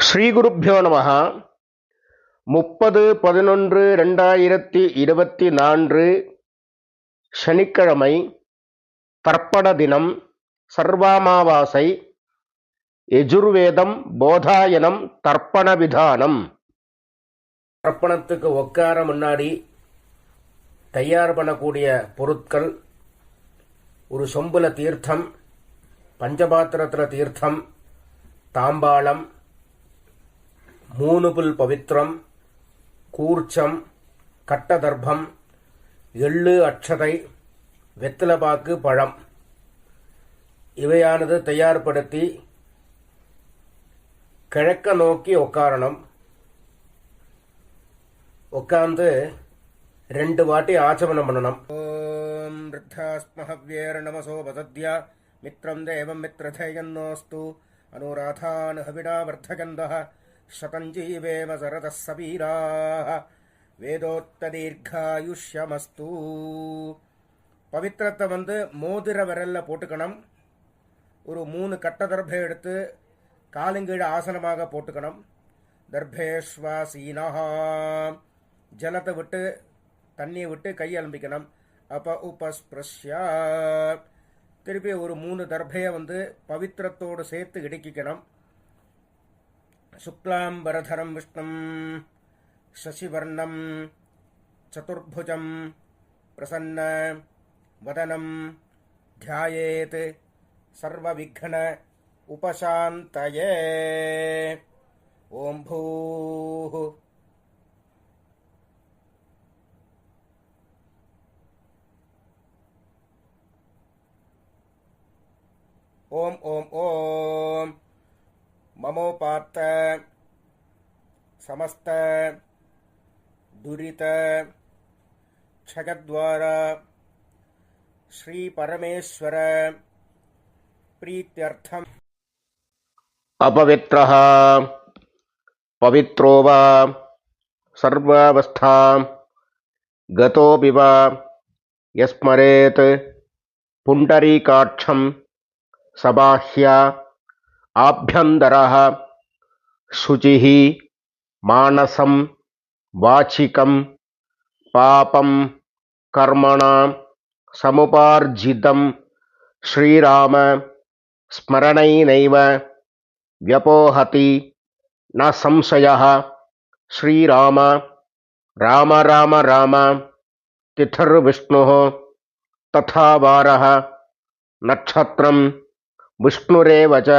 ஸ்ரீகுருப்போ நம. 30/11/2024 சனிக்கிழமை, தர்ப்பண தினம், சர்வாமாவாசை, யஜுர்வேதம், போதாயனம், தர்ப்பண விதானம். தர்ப்பணத்துக்கு உட்கார முன்னாடி தயார் பண்ணக்கூடிய பொருட்கள்: ஒரு சொம்புல தீர்த்தம், பஞ்சபாத்திரத்தில் தீர்த்தம், தாம்பாளம், 3 புல் பவித்திரம், கூர்ச்சம், கட்டதர்ப்பம், எள்ளு, அட்சதை, வெத்தலைப்பாக்கு, பழம் இவையானது தயார்படுத்தி கிழக்க நோக்கி உட்காரணும். உட்கார்ந்து 2 வாட்டி ஆச்சமனம் பண்ணணும். ஓம் ருத்தாஸ்மஹவ்யேர நமசோ வசத்யா மித்ரம் தேவம் மித்ரதேயன்னோஸ்து அனுராதான் ஹவிடா வர்த்தகந்தः சதஞ்சீவேம சரதः சபீராः வேதோத்ததீர்காயுஷ்யமஸ்து. பவித்திரத்தை மோதிர விரல்ல போட்டுக்கணும். ஒரு 3 கட்ட தர்பை எடுத்து காலுங்கீழ ஆசனமாக போட்டுக்கணும். தர்பேஸ்வாசீனா, ஜலத்தை விட்டு தண்ணியை விட்டு கை அலம்பிக்கணும். அப்ப உபஸ்பிரஷ்யா, திருப்பி ஒரு 3 தர்பையை பவித்திரத்தோடு சேர்த்து இடுக்கிக்கணும். சுக்லாம் வரதரம் விஷ்ணும் சசிவர்ணம் சதுர்புஜம் பிரசன்ன வதனம் தியாயேத் சர்வவிக்ன உபசாந்தயே. ஓம் பூः ஓம் ஓம் ஓம் மமோபாத்த சமஸ்த துரித க்ஷயத்வார ஸ்ரீ பரமேஸ்வர பிரீத்யர்த்தம். அபவித்ரஹ பவித்ரோ வா சர்வாவஸ்தாம் கதோபி வா யஸ்மரேத் புண்டரீகாட்சம் சபாஹ்யா ஆப்யந்தரஹ சுசிஹ மானசம் வாசிகம் பாபம் கர்மணாம் சமுபார்ஜிதம் ஸ்ரீராம ஸ்மரணைனைவ வ்யபோஹதி ந சம்சயः. ஸ்ரீராம ராம ராம ராம திதிர்விஷ்ணுः ததா வாரः நட்சத்திரம் விஷ்ணுரேவ ச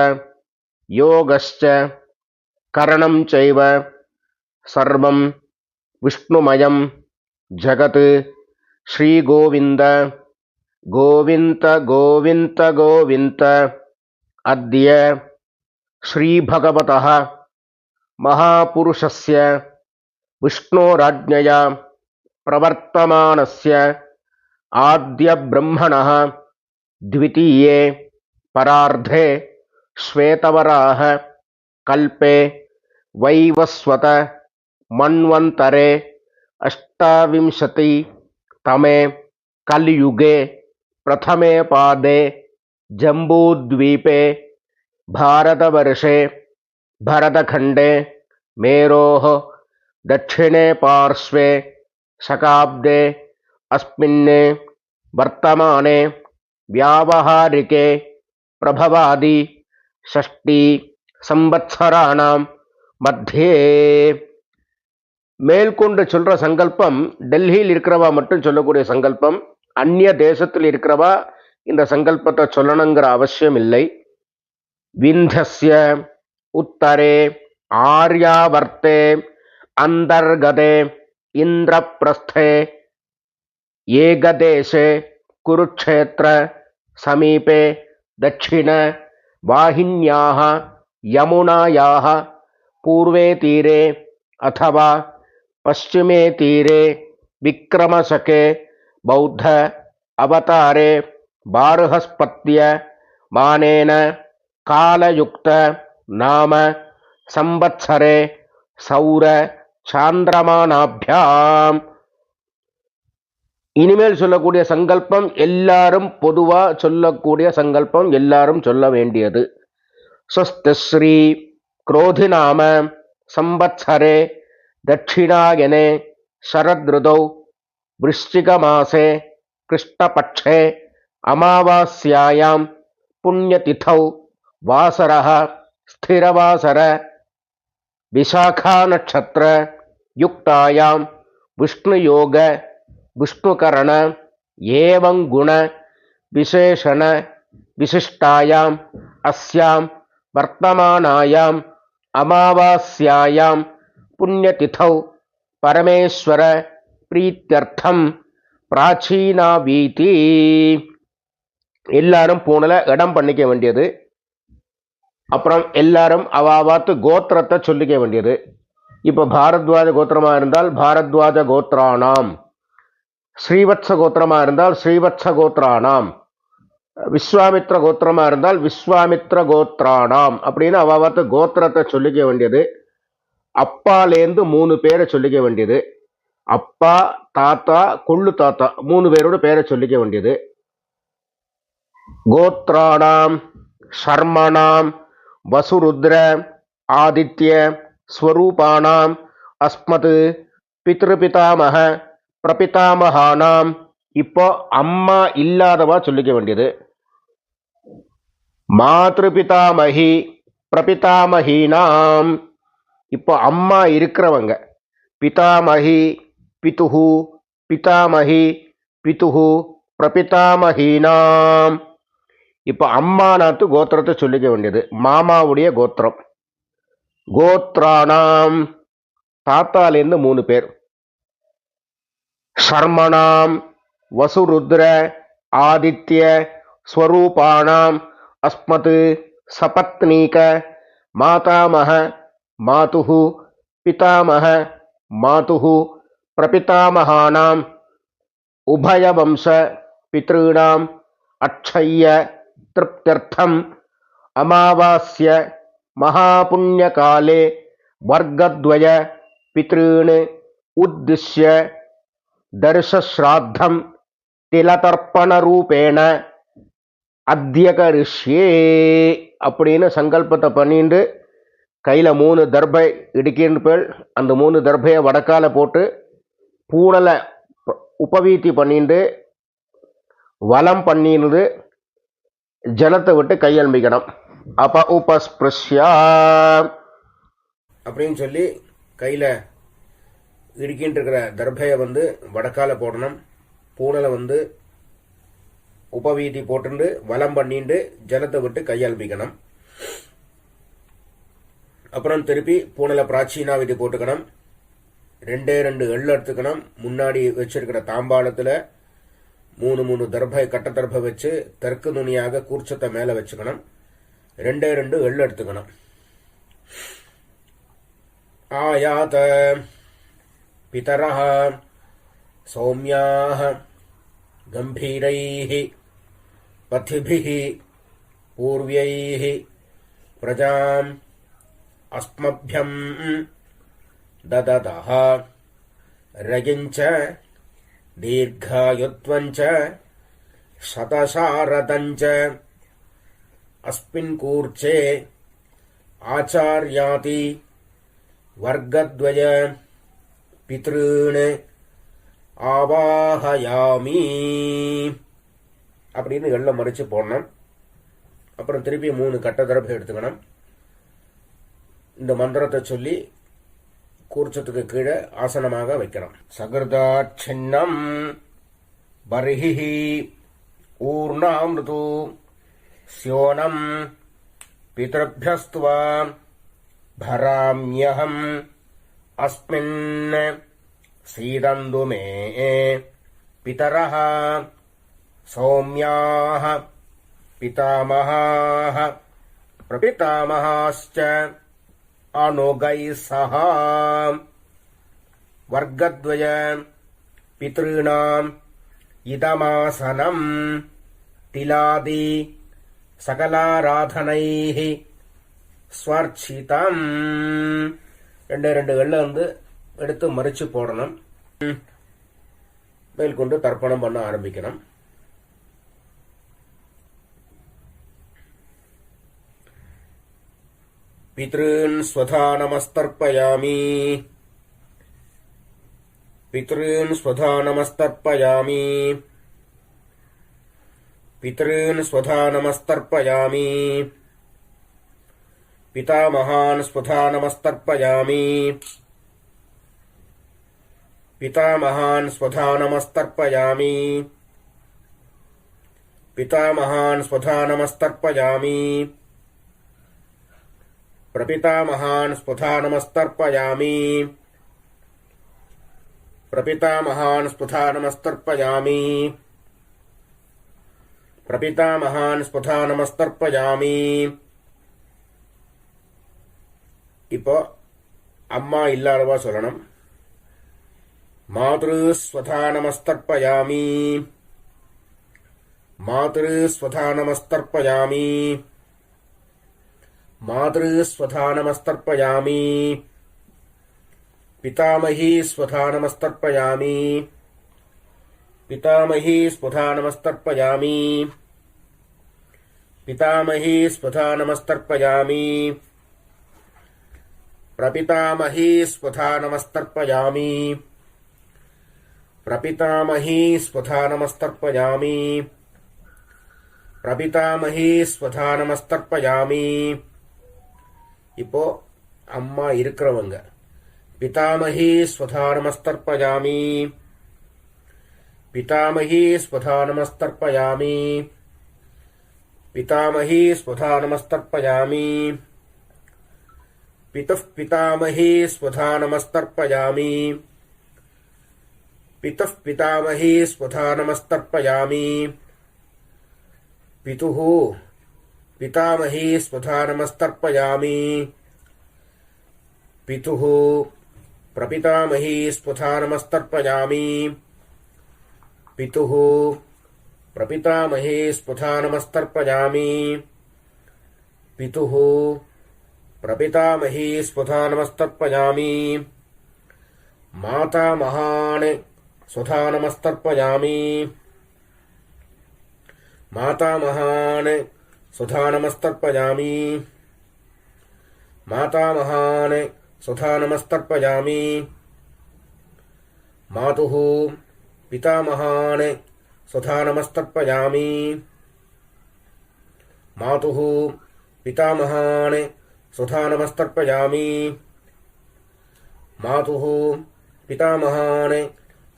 யோகஸ்ச கரணம் சைவ சர்வம் விஷ்ணுமயம் ஜகத். ஸ்ரீ கோவிந்த கோவிந்த கோவிந்த கோவிந்த. அத்ய ஸ்ரீ பகவதः மகாபுருஷஸ்ய விஷ்ணோராஜ்ஞயா பிரவர்த்தமானஸ்ய ஆத்ய பிரம்மணः த்விதீயே பரார்த்தே ஸ்வேதவராஹ கல்பே வைவஸ்வத மன்வந்தரே அஷ்டாவிம்சதி தமே கலியுகே பிரதமே பாதே ஜம்பூத்வீபே பாரதவர்ஷே பரதகண்டே மேரோः தட்சிணே பார்ஸ்வே சகாப்தே அஸ்மின் வர்த்தமானே வியாவஹாரிகே பிரபவாதி ஷஷ்டி சம்பத்சராணாம் மத்தியே. மேற்கொண்டு சொல்ற சங்கல்பம் டெல்லியில் இருக்கிறவா மட்டும் சொல்லக்கூடிய சங்கல்பம். அந்நிய தேசத்தில் இருக்கிறவா இந்த சங்கல்பத்தை சொல்லணுங்கிற அவசியம் இல்லை. விந்தஸ்ய உத்தரே ஆர்யாவர்த்தே அந்தர்கதே இந்திரபிரஸ்தே ஏகதேசே குருக்ஷேத்திர சமீபே தட்சிண வாஹின்யாः யமுனாயாः பூர்வே தீரே அथवा பश्चिमे தீரே விக்ரமசகே பௌத்த அவதாரே பாருஹஸ்பத்ய மானேன காலயுக்த நாம சம்பத்சரே சௌர சாந்திரமானாபியாம். இனிமேல் சொல்லக்கூடிய சங்கல்பம் எல்லாரும் பொதுவா சொல்லக்கூடிய சங்கல்பம், எல்லாரும் சொல்ல வேண்டியது. ஸ்வஸ்தி ஸ்ரீ क्रोधिनाम संवत्सरे दक्षिणायने शरदृतौ वृश्चिकमासे कृष्णपक्षे अमावास्यायां पुण्यतिथौ वासरः स्थिरवासर विशाखा नक्षत्र युक्तायां विष्णुयोग विष्णुकरण एवं गुण विशेषण विशिष्टायाम् अस्यां वर्तमानायाम् अमावास्यायां पुण्यतिथौ परमेश्वर प्रीत्यर्थं प्राचीनावीति எல்லாரும் பூனல இடம் பண்ணிக்க வேண்டியது. அப்புறம் எல்லாரும் அவாவாத்து கோத்திரத்தை சொல்லிக்க வேண்டியது. இப்போ பாரத்வாஜ கோத்திரமாக இருந்தால் பாரத்வாஜ கோத்ரானாம், ஸ்ரீவத்ச கோத்திரமாக இருந்தால் ஸ்ரீவத்ச கோத்ரானாம், விஸ்வாமித்ர கோத்திரமாக இருந்தால் விஸ்வாமித்ர கோத்ரானாம் அப்படின்னு அவாவாத்து கோத்திரத்தை சொல்லிக்க வேண்டியது. அப்பாலேருந்து 3 பேரை சொல்லிக்க வேண்டியது. அப்பா, தாத்தா, கொள்ளு தாத்தா 3 பேரோட பேரை சொல்லிக்க வேண்டியது. கோத்ராணாம் சர்மணாம் வசுருத்ர ஆதித்ய ஸ்வரூபானாம் அஸ்மத் பித்ருபிதாமக பிரபிதாமகானாம். இப்போ அம்மா இல்லாதவா சொல்லிக்க வேண்டியது. மாத்ருபிதாமகி பிரபிதாமகீனாம். இப்போ அம்மா இருக்கிறவங்க பிதாமகி பிதுஹு பிதாமகி பிதுஹு பிரபிதாமகீனாம். இப்போ அம்மானாத்து கோத்திரத்தை சொல்லிக்க வேண்டியது. மாமாவுடைய கோத்திரம். கோத்ரானாம் தாத்தாலேருந்து 3 பேர். சர்மணாம் வசுருத்ர ஆதித்ய ஸ்வரூபானாம் அஸ்மத் சபத்னீக மாதாமக மாதுஹு பிதாமக மாதுஹு பிரபிதாமகானாம் உபயவம்ச பித்ருணாம் அக்ஷய்ய திருப்தியர்த்தம் அமாவாஸ்ய மகாபுண்யகாலே வர்க்கத்வய பித்ருன் உத்திஷ்ய தர்ஷஸ்ராத்தம் திலதர்ப்பண ரூபேண அத்தியகரிஷ்யே அப்படின்னு சங்கல்பத்தை பண்ணிட்டு கையில் 3 தர்பை இடுக்கின்னு பேர். அந்த 3 தர்பையை வடக்கால போட்டு பூனலை உபவீத்தி பண்ணிட்டு வலம் பண்ணினது ஜலத்தை விட்டு கையெழும்பிக்கணும். அப்ப உபஸ்பிருஷ்யா அப்படின்னு சொல்லி கையில் இடுக்கின்னு இருக்கிற தர்பையை வடக்கால போடணும். பூனலை உபவீதி போட்டு வலம் பண்ணிட்டு ஜலத்தை விட்டு கையெழும்பிக்கணும். அப்புறம் திருப்பி பூனலை பிராச்சீனா விதி போட்டுக்கணும். 2 எள்ளு எடுத்துக்கணும். முன்னாடி வச்சிருக்கிற தாம்பாளத்தில் 3 தர்பை கட்ட தர்பை வச்சு தெற்கு நுனியாக கூர்ச்சத்தை மேலே வச்சுக்கணும். 2 எள்ளு எடுத்துக்கணும். ஆயாத பிதரஹ சௌமியாஹ கம்பீரைஹ பதிபிஹ பூர்வ்யைஹ பிரஜாம் அஸ்மப்யம் தததஹ ரகிஞ்ச தீர்காயுத்வஞ்ச சதசாரதஞ்ச அஸ்மின் கூர்ச்சே ஆச்சார்யாதி வர்க்கத்வய பித்ருன் ஆவாஹயாமி அப்படின்னு எள்ள மறிச்சு போடணும். அப்புறம் திருப்பி 3 கட்ட தரப்பு எடுத்துக்கணும். இந்த மந்திரத்தை சொல்லி கூர்ச்சத்துக்கு கீழே ஆசனமாக வைக்கணும். சகிருதாட்சின்னம் பர்ஹி ஊர்ணாமிருது ஸ்யோனம் பிதர்பியஸ்துவா பராம்யஹம் அஸ்மின் சீதந்து மே பிதரஹ சௌம்யாஹ பிதாமஹாஹ பிரபிதாமஹாஸ்ச அனுகைः சஹ வர்க்கத்வய பித்ருணாம் இதமாசனம் திலாதி சகலாராதனைः ஸ்வர்ச்சிதம். 2 எள்ளு எடுத்து மறிச்சு போடணும். மேற்கொண்டு தர்ப்பணம் பண்ண ஆரம்பிக்கணும். पितॄन् स्वधा नमस्तर्पयामि पितॄन् स्वधा नमस्तर्पयामि पितॄन् स्वधा नमस्तर्पयामि पितामहान् स्वधा नमस्तर्पयामि पितामहान् स्वधा नमस्तर्पयामि पितामहान् स्वधा नमस्तर्पयामि प्रपितामहान् स्वधा नमस्तर्पयामि प्रपितामहान् स्वधा नमस्तर्पयामि प्रपितामहान् स्वधा नमस्तर्पयामि இப்போ அம்மா இல்லாதவா சொல்லணும். मातृस्वधा नमस्तर्पयामि मातृस्वधा नमस्तर्पयामि मातृस्वधा नमस्तर्पयामि पितामही स्वधा नमस्तर्पयामि पितामही स्वधा नमस्तर्पयामि पितामही स्वधा नमस्तर्पयामि प्रपितामही स्वधा नमस्तर्पयामि प्रपितामही स्वधा नमस्तर्पयामि प्रपितामही स्वधा नमस्तर्पयामि இப்போ அம்மா இருக்கிறவங்க पितामही स्वधा नमस्तर्पयामि पितामही स्वधा नमस्तर्पयामि पितामही स्वधा नमस्तर्पयामि पितुः पितामही स्वधा नमस्तर्पयामि पितुः पितामही स्वधा नमस्तर्पयामि पितुः पितामही स्वधा नमस्तर्पयामि पितुः प्रपितामही स्वधा नमस्तर्पयामि पितुः प्रपितामही स्वधा नमस्तर्पयामि पितुः प्रपितामही स्वधा नमस्तर्पयामि मातामहान् स्वधा नमस्तर्पयामि मातामहान् स्वधा नमस्तर्पयामि मातामहान् स्वधा नमस्तर्पयामि मातुः पितामहान् स्वधा नमस्तर्पयामि मातुः पितामहान् स्वधा नमस्तर्पयामि मातुः पितामहान्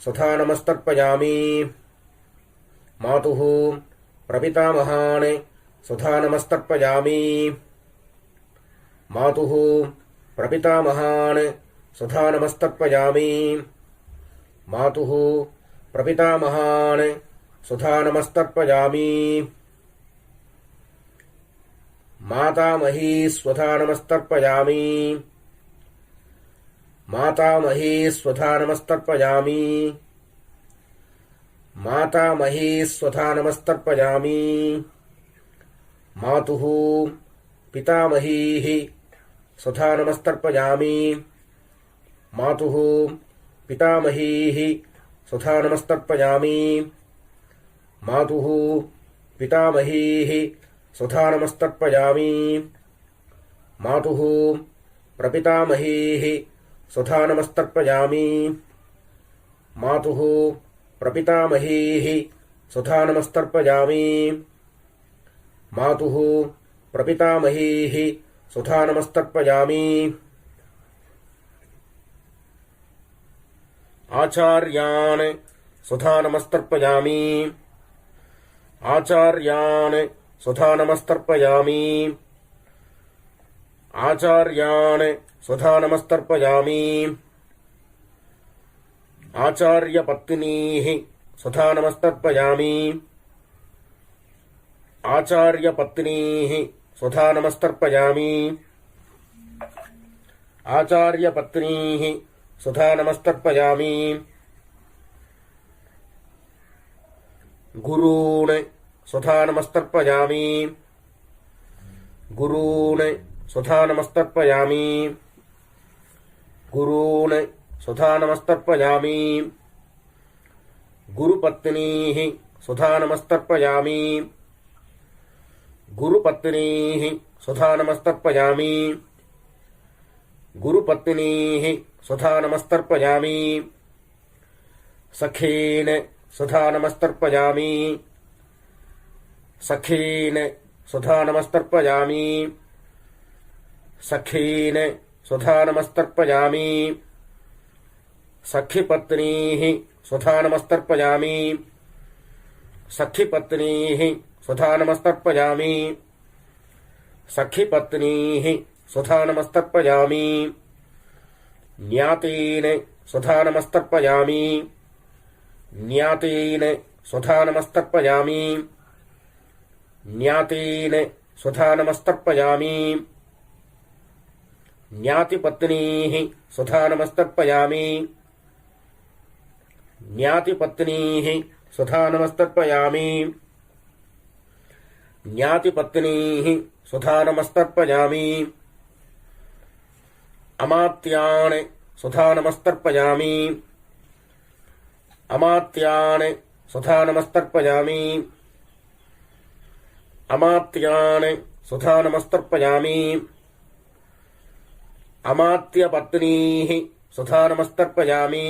स्वधा नमस्तर्पयामि मातुः प्रपितामहान् स्वधा नमस्तर्पयामि मातुः प्रपितामहान् स्वधा नमस्तर्पयामि मातुः प्रपितामहान् स्वधा नमस्तर्पयामि मातामही स्वधा नमस्तर्पयामि मातामही स्वधा नमस्तर्पयामि मातामही स्वधा नमस्तर्पयामि मातुः पितामहीः स्वधा नमस्तर्पयामि मातुः पितामहीः स्वधा नमस्तर्पयामि मातुः पितामहीः स्वधा नमस्तर्पयामि मातुः प्रपितामहीः स्वधा नमस्तर्पयामि मातुः प्रपितामहीः स्वधा नमस्तर्पयामि मातुः प्रपितामहीः स्वधा नमस्तर्पयामि आचार्यान् स्वधा नमस्तर्पयामि आचार्यान् स्वधा नमस्तर्पयामि आचार्यान् स्वधा नमस्तर्पयामि आचार्यपत्नीः स्वधा नमस्तर्पयामि आचार्यपत्नीः स्वधा नमस्तर्पयामि आचार्यपत्नीः स्वधा नमस्तर्पयामि गुरून् स्वधा नमस्तर्पयामि गुरून् स्वधा नमस्तर्पयामि गुरून् स्वधा नमस्तर्पयामि गुरुपत्नीः स्वधा नमस्तर्पयामि गुरुपत्नीः स्वधा नमस्तर्पयामि गुरुपत्नीः स्वधा नमस्तर्पयामि सखीन् स्वधा नमस्तर्पयामि सखीन् स्वधा नमस्तर्पयामि सखीन् स्वधा नमस्तर्पयामि सखीपत्नीः स्वधा नमस्तर्पयामि सखीपत्नीः स्वधा नमस्तर्पयामि सखीपत्नीः स्वधा नमस्तर्पयामि ज्ञातीन् स्वधा नमस्तर्पयामि ज्ञातीन् स्वधा नमस्तर्पयामि ज्ञातीन् स्वधा नमस्तर्पयामि ज्ञातिपत्नीः स्वधा नमस्तर्पयामि ज्ञातिपत्नीः स्वधा नमस्तर्पयामि ज्ञातिपत्नीः स्वधा नमस्तर्पयामि अमात्यान् स्वधा नमस्तर्पयामि अमात्यान् स्वधा नमस्तर्पयामि अमात्यान् स्वधा नमस्तर्पयामि अमात्यपत्नीः स्वधा नमस्तर्पयामि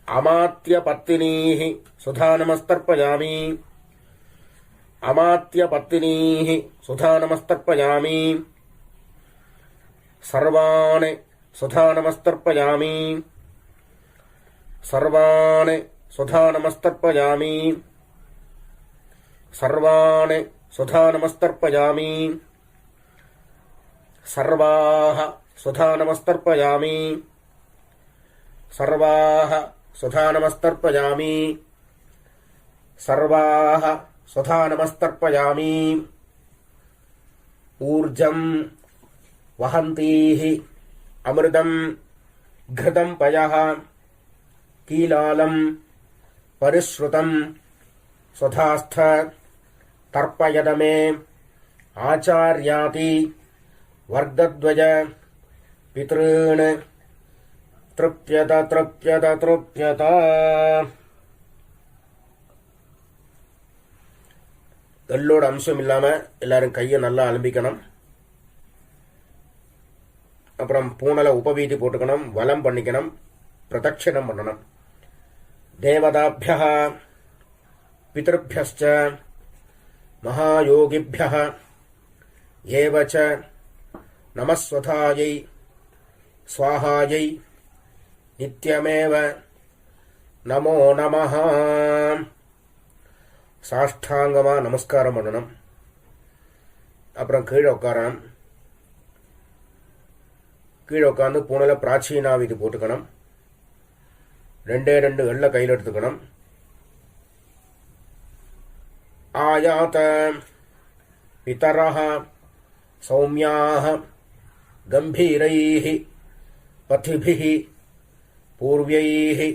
अमात्यपत्नीः स्वधा नमस्तर्पयामि अमात्यपत्नीः स्वधा नमस्तर्पयामि सर्वान् स्वधा नमस्तर्पयामि सर्वान् स्वधा नमस्तर्पयामि सर्वान् स्वधा नमस्तर्पयामि सर्वाः स्वधा नमस्तर्पयामि सर्वाः स्वधा नमस्तर्पयामि सर्वाः स्वधा नमस्तर्पयामि ऊर्जं वहन्तीः अमृतं घृतं पयः कीलालं परिश्रुतं स्वधास्थ तर्पयद मे आचार्याति वर्गद्वय पितॄन् तृप्यत तृप्यत तृप्यत. எள்ளோட அம்சம் இல்லாம எல்லாரும் கையை நல்லா அலம்பிக்கணும். அப்புறம் பூனலை உபவீதி போட்டுக்கணும், வலம் பண்ணிக்கணும், பிரதட்சிணம் பண்ணணும். தேவதாபியः பிதృभ्यश्च மகாயோகிभ्यः ஏவ ச நமஸ்வதாயை ஸ்வாஹாயை நித்யமேவ நமோ நமः. சாஷ்டாங்கமா நமஸ்காரம் பண்ணணும். அப்புறம் கீழே உட்காரணும். கீழே உட்காந்து பூனல பிராச்சீனாவிதி போட்டுக்கணும். 2 எள்ள கையில் எடுத்துக்கணும். ஆயாத பிதரஹ சௌமியாஹ கம்பீரைஹி பதிபிஹி பூர்வைஹி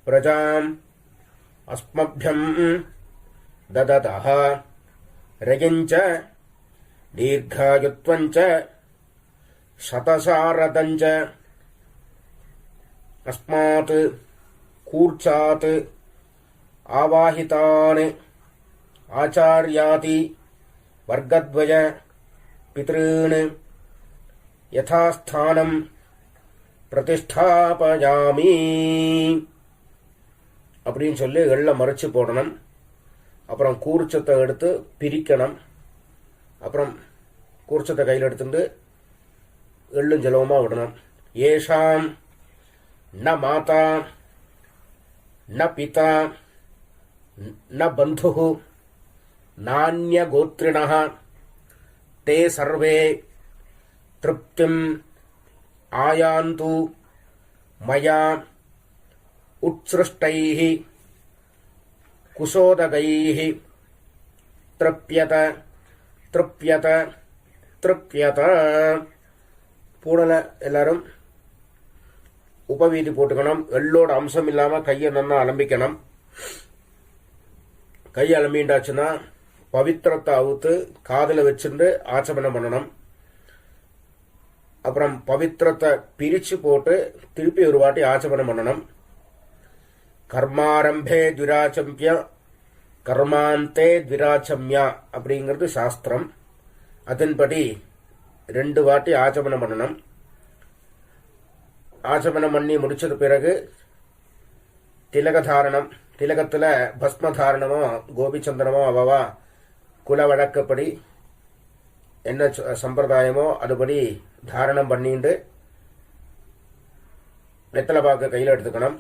பிரஜாம் அஸ்மப்யம் தததஹ ரயஞ்ச தீர்காயுத்வஞ்ச சதசாரதஞ்ச அஸ்மாத் கூர்ச்சாத் ஆவாஹிதான் ஆச்சார்யாதி வர்கத்வய பித்ருன் யதாஸ்தானம் பிரதிஷ்டாபயாமி அப்படின்னு சொல்லி எள்ள மறைச்சு போடணும். அப்புறம் கூர்ச்சத்தை எடுத்து பிரிக்கணும். அப்புறம் கூர்ச்சத்தை கையில் எடுத்துட்டு எள்ளும் ஜலவுமா விடணும். ஏஷாம் ந மாதா ந பிதா ந பந்து நான்ய கோத்ரிணः தே சர்வே திருப்திம் ஆயாந்து மயா உத்ஸ்ருஷ்டைः குசோதகைः திருப்யத திருப்யத திருப்யத. பூனலை எல்லாரும் உபவீதி போட்டுக்கணும். எள்ளோட அம்சம் இல்லாம கையை நல்லா அலம்பிக்கணும். கையை அலம்பிண்டாச்சுன்னா பவித்திரத்தை அவுத்து காதில் வச்சுட்டு ஆச்சமனம் பண்ணணும். அப்புறம் பவித்திரத்தை பிரிச்சு போட்டு திருப்பி ஒரு வாட்டி ஆச்சமனம் பண்ணணும். கர்மாரம்பே துராச்சம்பிய கர்மாந்தே துராச்சம்யா அப்படிங்கிறது சாஸ்திரம். அதன்படி 2 வாட்டி ஆச்சமனம் பண்ணணும். ஆச்சமனம் பண்ணி முடிச்சது பிறகு திலகதாரணம், திலகத்தில் பஸ்ம தாரணமோ கோபிச்சந்திரமோ அவவா குல வழக்கப்படி என்ன சம்பிரதாயமோ அதுபடி தாரணம் பண்ணிட்டு வெத்தலை பாக்கு கையில் எடுத்துக்கணும்.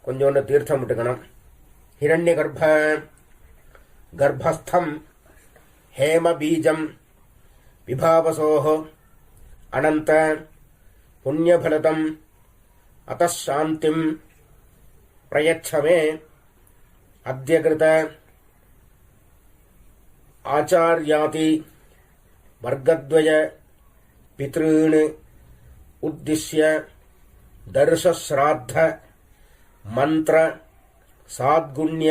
கொஞ்சோண்டு தீர்த்தம் விட்டுக்கணும். ஹிரண்ய கர்ப்பஸ்தம் ஹேம பீஜம் விபாவசோஹ அனந்த புண்ணியபலதம் அதாந்திம் பிரயச்சமே அத்யகிருத ஆச்சார்யாதி வர்க்கத்வய பித்ருன் உத்திஷ்ய தர்சஸ்ராத்த மந்திர சாத்குண்ய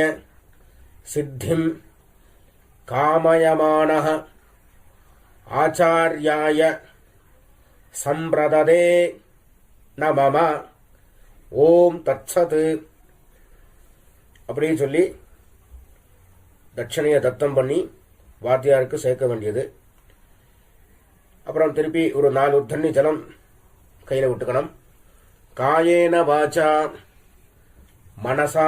சித்திம் காமயமானः ஆச்சார்யாய சம்பிரததே நமம ஓம் தத்சத் அப்படின்னு சொல்லி தட்சணையை தத்தம் பண்ணி வாத்தியாருக்கு சேர்க்க வேண்டியது. அப்புறம் திருப்பி ஒரு 4 உத்தண்ணி ஜலம் கையில் விட்டுக்கணும். காயேன வாச்சா மனசா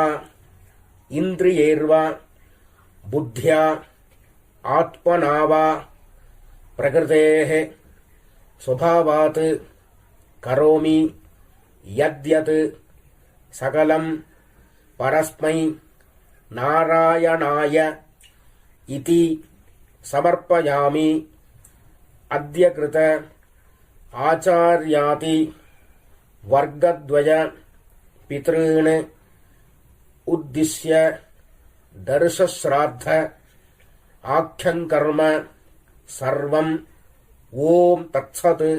இந்திரியேர்வா புத்தியா ஆத்மனாவா பிரகிருதேஹ ஸ்வபாவாத் கரோமி யத்யத் சகலம் பரஸ்மை நாராயணாய இதி சமர்ப்பயாமி அத்யகிருத ஆச்சார்யாதி வர்க்கத்வய பித்ருன் உத்திஷ்ய தர்சஸ்ராத்த ஆக்யங்கர்ம சர்வம் ஓம் தத்சத்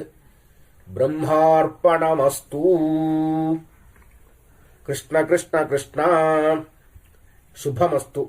பிரம்மார்ப்பணமஸ்து. கிருஷ்ண கிருஷ்ண கிருஷ்ணா சுபமஸ்து.